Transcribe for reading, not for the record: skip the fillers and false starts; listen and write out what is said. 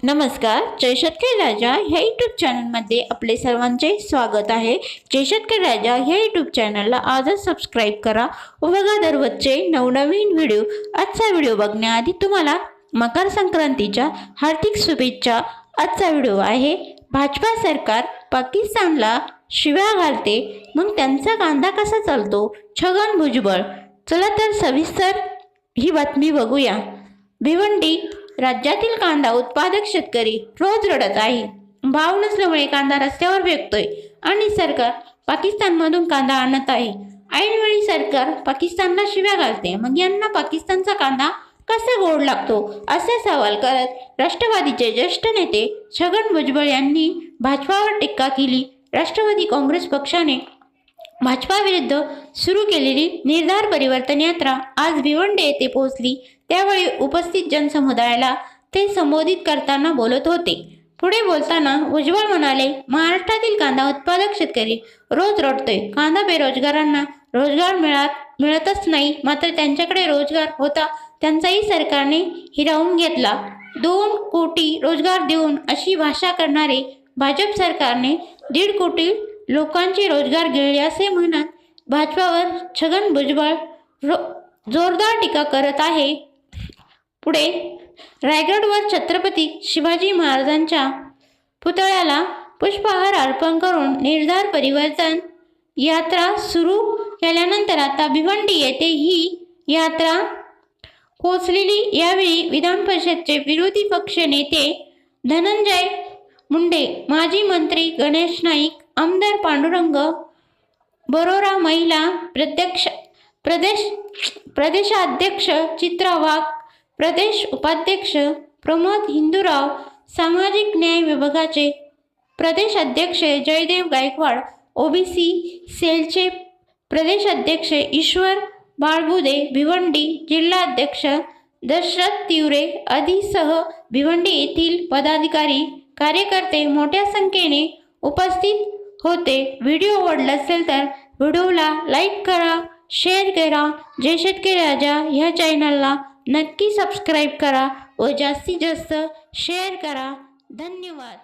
नमस्कार. जय शेतकरी राजा ह्या यूट्यूब चॅनलमध्ये आपले सर्वांचे स्वागत आहे. जय शेतकरी राजा ह्या यूट्यूब चॅनलला आजच सबस्क्राईब करा व बघा दररोजचे नवनवीन व्हिडिओ. आजचा व्हिडिओ बघण्याआधी तुम्हाला मकर संक्रांतीच्या हार्दिक शुभेच्छा. आजचा व्हिडिओ आहे भाजपा सरकार पाकिस्तानला शिव्या घालते, मग त्यांचा कांदा कसा चालतो, छगन भुजबळ. चला तर सविस्तर ही बातमी बघूया. भिवंडी राज्यातील कांदा उत्पादक शेतकरी रोज रडत आहे. भाव नसल्यामुळे कांदा रस्त्यावर फेकतोय आणि सरकार पाकिस्तानमधून कांदा आणत आहे. ऐनवेळी सरकार पाकिस्तानला शिव्या घालते, मग यांना पाकिस्तानचा कांदा कसा गोड लागतो असे सवाल करत राष्ट्रवादीचे ज्येष्ठ नेते छगन भुजबळ यांनी भाजपावर टीका केली. राष्ट्रवादी काँग्रेस पक्षाने भाजपाविरुद्ध सुरू केलेली निर्धार परिवर्तन यात्रा आज भिवंडी येथे पोहोचली. त्यावेळी उपस्थित जनसमुदायाला ते संबोधित करताना बोलत होते. पुढे बोलताना भुजबळ म्हणाले, महाराष्ट्रातील कांदा उत्पादक शेतकरी रोज रडतोय. कांदा बेरोजगारांना रोजगार मिळतच नाही, मात्र त्यांच्याकडे रोजगार होता त्यांचाही सरकारने हिरावून घेतला. 2 कोटी रोजगार देऊन अशी भाषा करणारे भाजप सरकारने 1.5 कोटी लोकांचे रोजगार गिळले असे म्हणत भाजपावर छगन भुजबळ जोरदार टीका करत आहे. पुढे रायगडवर छत्रपती शिवाजी महाराजांच्या पुतळ्याला पुष्पहार अर्पण करून निर्धार परिवर्तन यात्रा सुरू केल्यानंतर आता भिवंडी येथे ही यात्रा पोहोचलेली. यावेळी विधान परिषदेचे विरोधी पक्ष नेते धनंजय मुंडे, माजी मंत्री गणेश नाईक, आमदार पांडुरंग बरोरा, महिला प्रदेशाध्यक्ष चित्रा वाघ, प्रदेश उपाध्यक्ष प्रमोद हिंदूराव, सामाजिक न्याय विभागाचे प्रदेश अध्यक्ष जयदेव गायकवाड, ओबीसी सेलचे प्रदेश अध्यक्ष ईश्वर बाळबुदे, भिवंडी जिल्हाध्यक्ष दशरथ तिवरे आदीसह भिवंडी येथील पदाधिकारी कार्यकर्ते मोठ्या संख्येने उपस्थित होते. व्हिडिओ आवडला असेल तर व्हिडिओला लाईक करा, शेअर करा. जय शेतकरी राजा ह्या चॅनलला नक्की सबस्क्राईब करा व जास्तीत जास्त शेअर करा. धन्यवाद.